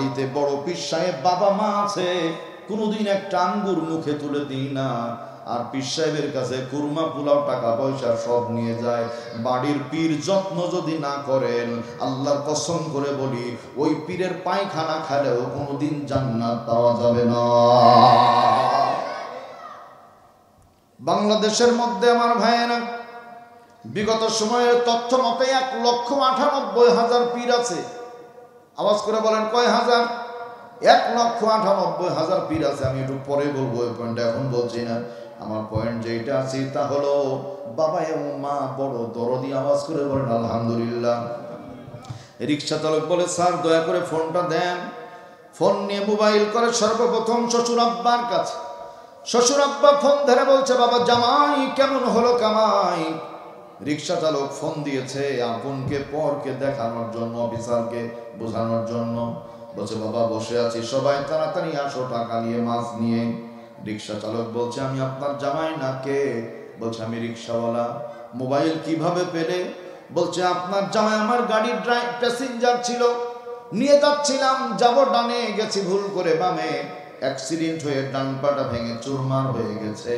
বাড়িতে বড় পীর সাহেব বাবা মা আছে, কোনোদিন একটা আঙ্গুর মুখে তুলে দিই না। আর পীর সাহেবের কাছে কুরমা পোলাও টাকা পয়সা সব নিয়ে যায়। বাড়ির পীর যত্ন যদি না করেন, আল্লাহর কসম করে বলি, ওই পীরের পায়খানা খেলেও কোনোদিন জান্নাত পাওয়া যাবে না। বাংলাদেশের মধ্যে আমার ভাইয়েরা, বিগত সময়ের তথ্য মতে 1,98,000 পীর আছে। আওয়াজ করে বলেন কয় হাজার? 1,98,000 পীর আছে। আমি একটু পরে বলবো, ওই পয়েন্ট এখন বলছি না। আমার পয়েন্ট যেটা আছে তা হলো, বাবা এবং মা বড় দরদি। আওয়াজ করে বলেন আলহামদুলিল্লাহ। রিক্সা চালক বলে, স্যার দয়া করে ফোনটা দেন। ফোন নিয়ে মোবাইল করে সর্বপ্রথম শ্বশুর আব্বার কাছে। শ্বশুর আব্বা ফোন ধরে বলছে, বাবা জামাই কেমন হলো কামাই? রিক্সা চালক ফোন দিয়েছে আপনকে পরকে দেখানোর জন্য, অফিসারকে বোঝানোর জন্য। বলছে, বাবা বসে আছি, সবাই তাড়াতাড়ি আসো টাকা নিয়ে, মাছ নিয়ে। রিক্সা চালক বলছে, আমি আপনার জামাই না। কে? বলছে, আমি রিক্সাওয়ালা। মোবাইল কিভাবে পেলে? বলছে, আপনার জামাই আমার গাড়ির প্যাসেঞ্জার ছিল, নিয়ে যাচ্ছিলাম, যাব ডানে, গেছি ভুল করে বামে, অ্যাক্সিডেন্ট হয়ে ডান পাটা ভেঙে চুরমার হয়ে গেছে,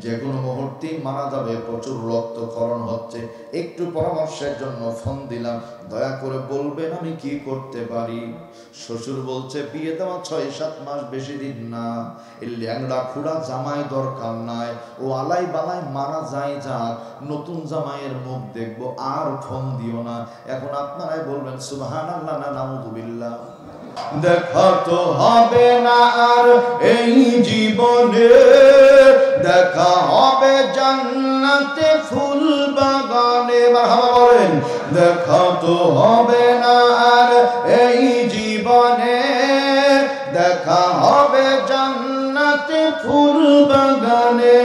যে কোনো মুহূর্তেই মারা যাবে, প্রচুর রক্তক্ষরণ হচ্ছে, একটু পরামর্শের জন্য ফোন দিলাম, দয়া করে বলবেন আমি কি করতে পারি? শ্বশুর বলছে, বিয়ে দেওয়া 6-7 মাস, বেশি দিন না, এই ল্যাংড়া খুড়া জামাই দরকার নাই, ও আলাই বালাই মারা যায় যাক, নতুন জামাইয়ের মুখ দেখবো, আর ফোন দিও না। এখন আপনারাই বলবেন সুবহানাল্লাহ না নাউযুবিল্লাহ? দেখা তো হবে না আর এই জীবনে, দেখা হবে জান্নাতে ফুল বাগানে। মারহাবা বলেন। দেখা তো হবে না আর এই জীবনে, দেখা হবে জান্নাতে ফুল বাগানে।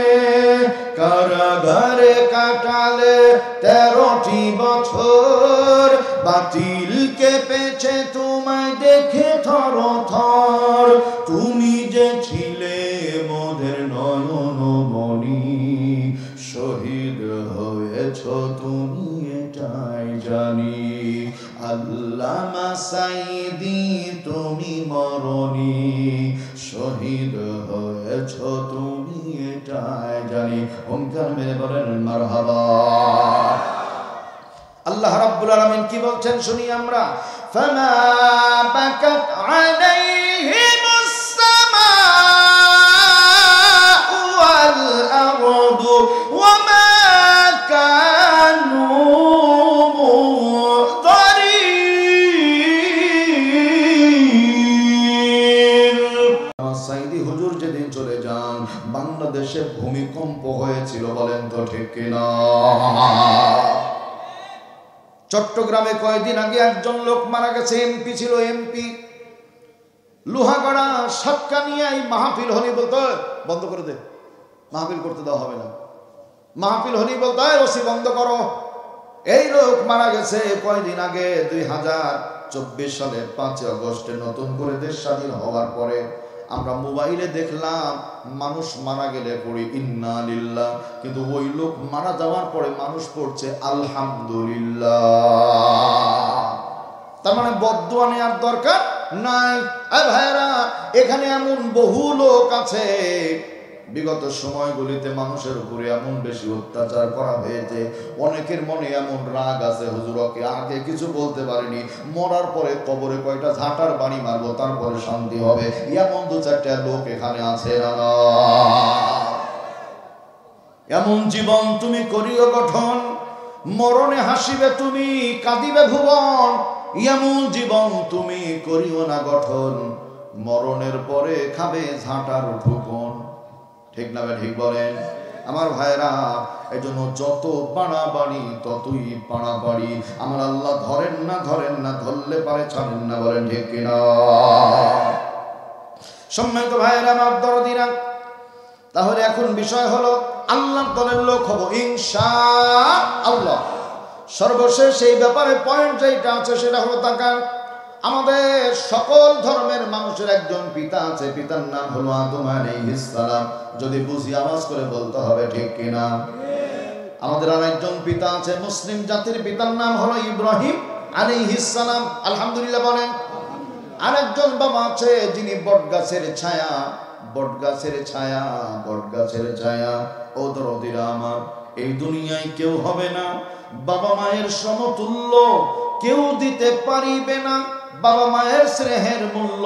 কারাগারে কাটালে 13টি বছর, বাতিল কেঁপেছে তোমায় দেখে থর থর। তুমি যে ছিলে মোদের নয়নমণি, শহীদ হয়েছ তুমি এটাই জানি। আল্লামা সাঈদী তুমি মরনি, শহীদ হয়েছ তুমি এটাই জানি। ওঙ্কার মেরে বলেন মারহাবা। আল্লাহ রাব্বুল আলামিন কি বলছেন শুনি আমরা। ফামা বাকাত আলাইহিমুস সামাউ ওয়াল আরদু ওয়া মা কানু মুযরিন। সাঈদী হুজুর যেদিন চলে যান, বাংলাদেশে ভূমিকম্প হয়েছিল, বলেন তো ঠিক কিনা? চট্টগ্রামে কয়েকদিন আগে একজন লোক মারা গেছে, এমপি ছিল, এমপি। লোহাগড়া সাতকানিয়ায় মাহফিল হনি বলতো, বন্ধ করে দে, মাহফিল করতে দেওয়া হবে না। মাহফিল হনি বলতো, ওসি বন্ধ করো। এই লোক মারা গেছে কয়েকদিন আগে, 2024 সালের 5 আগস্টে, নতুন করে দেশ স্বাধীন হওয়ার পরে। আমরা মোবাইলে দেখলাম মানুষ মারা গেলে পড়ি ইন্না লিল্লাহ, কিন্তু ওই লোক মারা যাওয়ার পরে মানুষ পড়ছে আলহামদুলিল্লাহ। তার মানে বদদুয়া নেওয়ার দরকার নাই। ভাইরা, এখানে এমন বহু লোক আছে, বিগত সময়গুলিতে মানুষের উপরে এমন বেশি অত্যাচার করা হয়েছে, অনেকের মনে এমন রাগ আছে, হুজুরকে আগে কিছু বলতে পারেনি, মরার পরে কবরে কয়টা ঝাঁটার বাড়ি মারবো, তারপরে শান্তি হবে, এমন 2-4টা লোক এখানে আছে না? এমন জীবন তুমি করিও গঠন, মরণে হাসিবে তুমি, কাঁদিবে ভুবন। এমন জীবন তুমি করিও না গঠন, মরণের পরে খাবে ঝাঁটার ঠুকন। ঠিক না? ঠিক বলেন আমার ভাইরা। এই জন্য যত বাড়াবাড়ি ততই পাড়াবাড়ি। আমার আল্লাহ ধরেন না, ধরেন না, ধরলে পারে ছাড়েন না, বলেন ঠিক কিনা? সম্মানিত ভাইরা, আমার দরদিরা, তাহলে এখন বিষয় হলো আল্লাহর দলের লোক হব ইনশাআল্লাহ। সর্বশেষ এই ব্যাপারে পয়েন্ট যেটা আছে সেটা হলো, তাকান, আমাদের সকল ধর্মের মানুষের একজন পিতা আছে, পিতার নাম হলো আদম আলাইহিস সালাম। যদি বুঝি আওয়াজ করে বলতে হবে, ঠিক কিনা? আমাদের আরেকজন পিতা আছে, মুসলিম জাতির পিতার নাম হলো ইব্রাহিম আলাইহিস সালাম। আলহামদুলিল্লাহ বলেন। আরেকজন বাবা আছে যিনি বটগাছের ছায়া, বটগাছের ছায়া, বটগাছের ছায়া। ও দরদিরা আমার, এই দুনিয়ায় কেউ হবে না বাবা মায়ের সমতুল্য, কেউ দিতে পারিবে না। বাবা মায়ের স্নেহের মূল্য,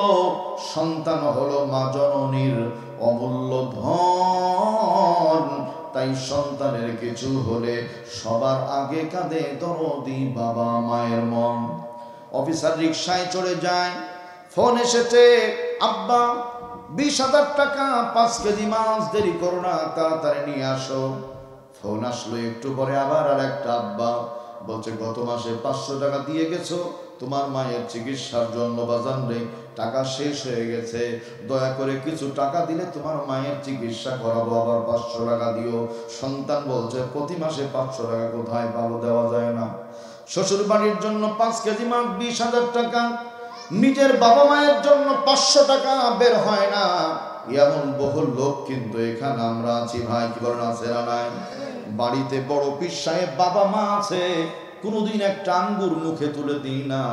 সন্তান হলো মা জননীর অমূল্য ধন। তাই সন্তানের কিছু হলে সবার আগে কাঁদে দরদি বাবা মায়ের মন। অফিসার রিকশায় চড়ে যায়, ফোন এসেছে, আব্বা 20,000 টাকা, 5 কেজি মাছ, দেরি করো না, তাড়াতাড়ি নিয়ে আসো। ফোন আসলো একটু পরে আবার আর একটা আব্বা বলছে, গত মাসে 500 টাকা দিয়ে গেছো তোমার মায়ের চিকিৎসার জন্য, বাজান রে টাকা শেষ হয়ে গেছে, দয়া করে কিছু টাকা দিলে তোমার মায়ের চিকিৎসা করাবো, আবার 500 টাকা দিও। সন্তান বলছে, প্রতি মাসে 500 টাকা কোথায় পাবো, দেওয়া যায় না। শ্বশুর বাড়ির জন্য 5 কেজি মাছ 20,000 টাকা, নিজের বাবা মায়ের জন্য 500 টাকা বের হয় না। এমন বহু লোক কিন্তু এখানে আমরা আছি ভাই, কি বলেন আছে না নাই? বাড়িতে বড় পীর সাহেব বাবা মা আছে, কোনোদিন একটা আঙ্গুর মুখে তুলে দিই না,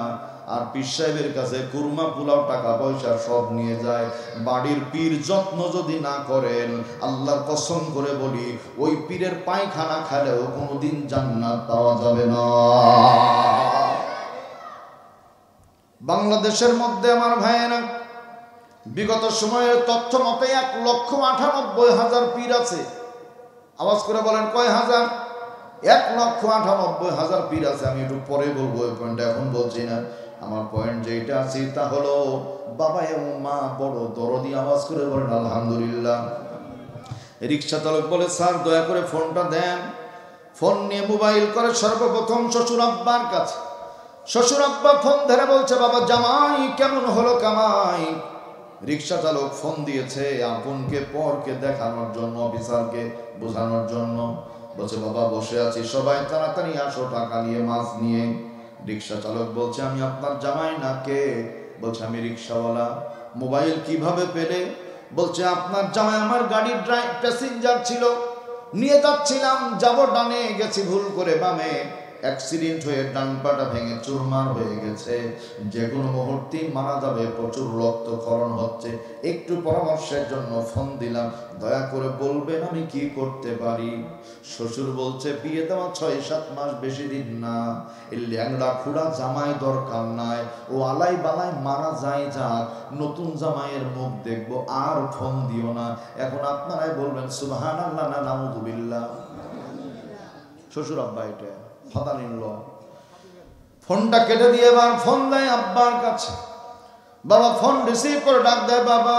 আর পীর সাহেবের কাছে কুরমা পোলাও টাকা পয়সা সব নিয়ে যায়। বাড়ির পীর যত্ন যদি না করেন, আল্লাহর কসম করে বলি, ওই পীরের পায়খানা খেলেও কোনোদিন জান্নাত পাওয়া যাবে না। বাংলাদেশের মধ্যে আমার ভাইয়েরা, বিগত সময়ের তথ্য মতে 1,98,000 পীর আছে। আওয়াজ করে বলেন কয় হাজার? 1,98,000 পীর আছে। আমি একটু পরে বলবো এই পয়েন্টটা, এখন বলছি না। আমার পয়েন্ট যেটা আছে তা হলো, বাবা এবং মা বড় দরদি। আওয়াজ করে বলেন আলহামদুলিল্লাহ। রিক্সা চালক বলে, স্যার দয়া করে ফোনটা দেন। ফোন নিয়ে মোবাইল করে সর্বপ্রথম শ্বশুর আব্বার কাছে। শ্বশুর আব্বা ফোন ধরে বলছে, বাবা জামাই কেমন হলো কামাই? রিক্সা চালক ফোন দিয়েছে আপনকে পরকে দেখানোর জন্য, অফিসারকে বোঝানোর জন্য। বলছে, বাবা বসে আছি, সবাই তাড়াতাড়ি আসো টাকা নিয়ে, মাছ নিয়ে। রিক্সা চালক বলছে, আমি আপনার জামাই না। কে? বলছে, আমি রিক্সাওয়ালা। মোবাইল কিভাবে পেলে? বলছে, আপনার জামাই আমার গাড়ির প্যাসেঞ্জার ছিল, নিয়ে যাচ্ছিলাম, যাব ডানে, গেছি ভুল করে বামে, অ্যাক্সিডেন্ট হয়ে ডান পাটা ভেঙে চুরমার হয়ে গেছে, যে কোনো মুহূর্তেই মারা যাবে, প্রচুর রক্তক্ষরণ হচ্ছে, একটু পরামর্শের জন্য ফোন দিলাম, দয়া করে বলবেন আমি কি করতে পারি? শ্বশুর বলছে, বিয়ে দেওয়া 6-7 মাস, বেশি দিন না, এই ল্যাংড়া খুড়া জামাই দরকার নাই, ও আলাই বালাই মারা যায় যাক, নতুন জামাইয়ের মুখ দেখবো, আর ফোন দিও না। এখন আপনারাই বলবেন সুবহানাল্লাহ না নাউযুবিল্লাহ? শ্বশুর আব্বা এটা ফাদা নিল। ফোনটা কেটে দিয়ে এবার ফোন দেয় আব্বার কাছে। বাবা ফোন রিসিভ করে ডাক দেয়, বাবা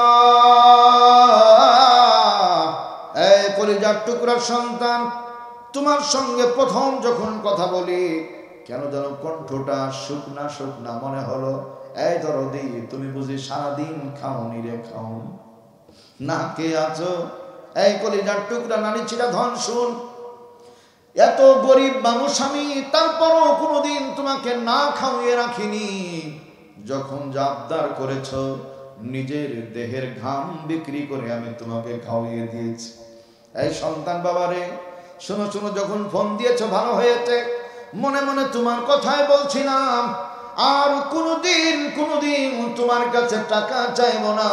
এই কলিজার টুকরার সন্তান, তোমার সঙ্গে প্রথম যখন কথা বলি, কেন যেন কণ্ঠটা শুকনা শুকনা মনে হলো। এই দরদি, তুমি বুঝি সারাদিন খাওনি রে, খাওনি না? কে আছো? এই কলিজার টুকরা নানি ছিলা ধন, শুন, এত গরিব মানুষ আমি, তারপরও কোনোদিন তোমাকে না খাওয়িয়ে রাখিনি। যখন আবদার করেছ, নিজের দেহের ঘাম বিক্রি করে আমি তোমাকে খাওয়িয়ে দিয়েছি। এই সন্তান বাবারে, শোনো শোনো, যখন ফোন দিয়েছ ভালো হয়েছে, মনে মনে তোমার কথাই বলছিলাম, আর কোনোদিন তোমার কাছে টাকা চাইবো না,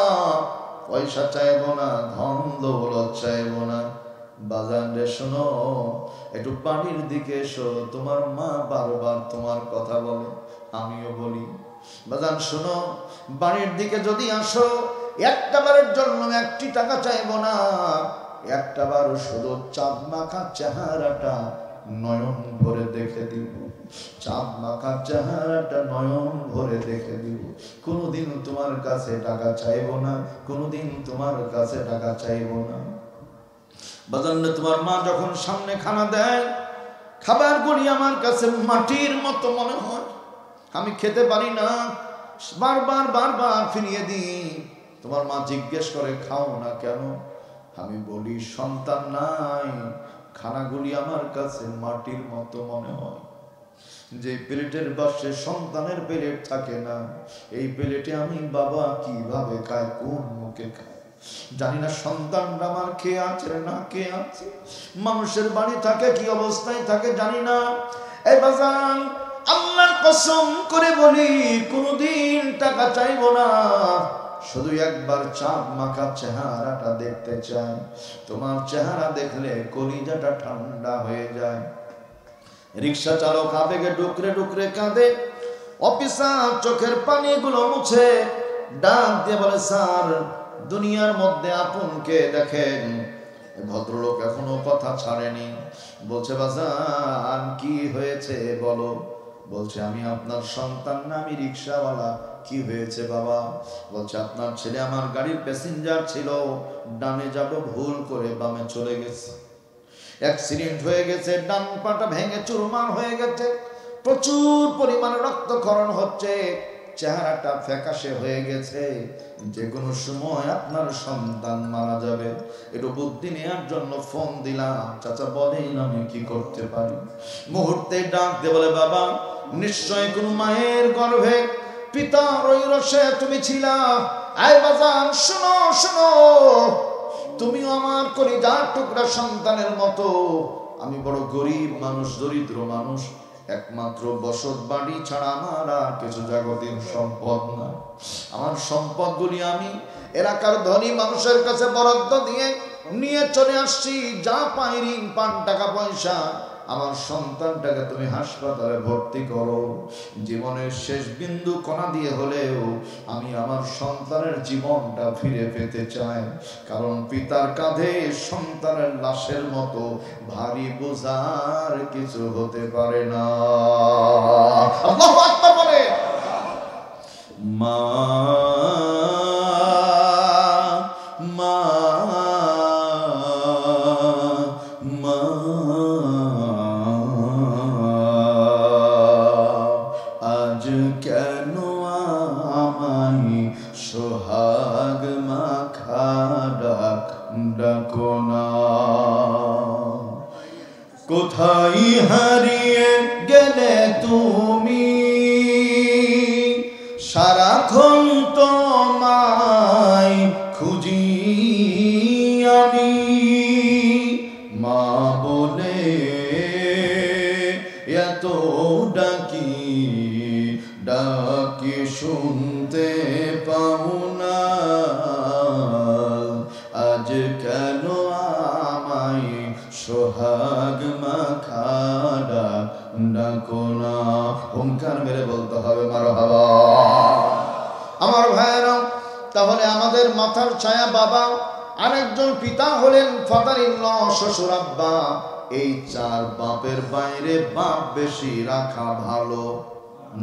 পয়সা চাইবো না, ধন দৌলত চাইবো না। বাজান রে শোনো, একটু বাড়ির দিকে এসো, তোমার মা বারবার তোমার কথা বলে, আমিও বলি। বাজান শোনো, বাড়ির দিকে যদি আসো, একটা বারের জন্য 1টি টাকা চাইবো না, একটা বার শুধু চাঁদ মাখা চেহারাটা নয়ন ভরে দেখে দিব, চাঁদ মাখা চেহারাটা নয়ন ভরে দেখে দিব। কোনোদিন তোমার কাছে টাকা চাইবো না, কোনোদিন তোমার কাছে টাকা চাইবো না। বাজারে তোমার মা যখন সামনে খানা দেয়, খাবারগুলি আমার কাছে মাটির মতো মনে হয়, আমি খেতে পারি না, বারবার ফিরিয়ে দিই। তোমার মা জিজ্ঞেস করে, খাও না কেন? আমি বলি, সন্তান নাই, খানাগুলি আমার কাছে মাটির মতো মনে হয়। যে প্লেটের পাশে সন্তানের প্লেট থাকে না, এই প্লেটে আমি বাবা কিভাবে খাই, কোন মুখে খাই জানি না। সন্তানরা আমার কে আছে না কে আছে, মানুষের বাড়ি থাকে কি অবস্থায় থাকে জানি না। এই বাজান, আল্লাহর কসম করে বলি কোনদিন টাকা চাইবো না, শুধু একবার চাঁদ মাখা চেহারাটা দেখতে চাই। তোমার চেহারা দেখলে কলিজাটা ঠান্ডা হয়ে যায়। রিক্সা চালক আবেগে ডুকরে ডুকরে কাঁদে। অফিসার চোখের পানিগুলো মুছে ডাক দিয়ে বলে, স্যার দুনিয়ার মধ্যে আপনকে দেখেন। ভদ্রলোক এখনো কথা ছাড়েনি। বলছে, বাজান কি হয়েছে বলো। বলছে, আমি আপনার সন্তান না, আমি রিক্সাওয়ালা। কি হয়েছে বাবা? বলছে, আপনার ছেলে আমার গাড়ির প্যাসেঞ্জার ছিল, ডানে যাবো ভুল করে বামে চলে গেছে, অ্যাক্সিডেন্ট হয়ে গেছে, ডান পাটা ভেঙে চুরমার হয়ে গেছে, প্রচুর পরিমাণে রক্তক্ষরণ হচ্ছে, চেহারাটা ফ্যাকাশে হয়ে গেছে, যে কোনো সময় আপনার সন্তান মারা যাবে। একটু বুদ্ধি নেওয়ার জন্য ফোন দিলাম, চাচা বলেন আমি কি করতে পারি। মুহূর্তে ডাক দিয়ে বলে, বাবা নিশ্চয় কোন মায়ের গর্ভে পিতার ওই রসে তুমি ছিলা। আয় বাজান শোনো শোনো, তুমিও আমার কলিজার টুকরা সন্তানের মতো। আমি বড় গরিব মানুষ, দরিদ্র মানুষ, একমাত্র বসত বাড়ি ছাড়া আমার আর কিছু জাগতিক সম্পদ না। আমার সম্পদগুলি আমি এলাকার ধনী মানুষের কাছে বরাদ্দ দিয়ে নিয়ে চলে আসছি। যা পাই ঋণ পান টাকা পয়সা, আমার সন্তানটাকে তুমি হাসপাতালে ভর্তি করো। জীবনের শেষ বিন্দু কণা দিয়ে হলেও আমি আমার সন্তানের জীবনটা ফিরে পেতে চাই। কারণ পিতার কাঁধে সন্তানের লাশের মতো ভারী বোঝার কিছু হতে পারে না। আল্লাহু আকবার বলে। মা মা মা আজ কেন আমায় সোহাগ মাখা ডাকো না। কোথায় হারিয়ে গেলে তুমি, সারাক্ষণ তোমায় খুঁজি আমি। মা বলে এত ডাকি ডাকি শুনতে পাও না। আজ কেন আমায় সোহাগ মাখা ডাকো না। হুঙ্কার মেরে বলতে হবে মারহাবা। আমার ভাইয়েরা, তাহলে আমাদের মাথার ছায়া বাবা, আরেকজন পিতা হলেন ফাদার ইন ল, শ্বশুর আব্বা। এই চার বাপের বাইরে বাপ বেশি রাখা ভালো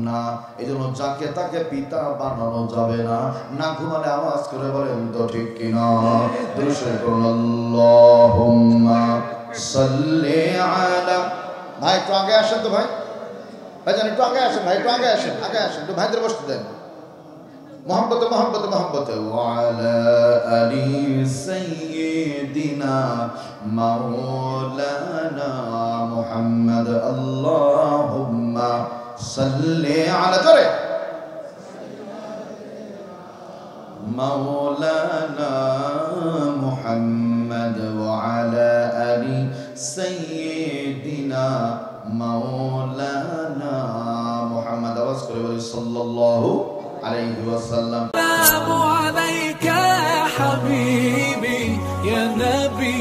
না। এই জন্য যাকে তাকে পিতা বানানো যাবে না। না ঘুমালে আওয়াজ করে বলেন তো ঠিক কিনা। আল্লাহুম্মা সাল্লি আলা। ভাই একটু আগে আসেন তো, ভাই ভাইজান একটু আগে আসেন, ভাই একটু আগে আসেন, আগে আসেন, একটু ভাইদের বসতে দেন। মোহাম্মতে মোহাম্মতে মোহাম্মতে। ওয়ালা আলি সাইয়্যিদিনা মাওলানা মুহাম্মদ। আল্লাহুম্মা সাল্লি আলা, জোরে, মাওলানা মুহাম্মদ ওয়া আলা আলি সাইয়্যিদিনা মাওলানা মুহাম্মদ। আওয়াজ করে বলি সাল্লাল্লাহু আলাইহি ওয়াসাল্লাম। আসসালামু আলাইকা হাবিবি ইয়া নবী।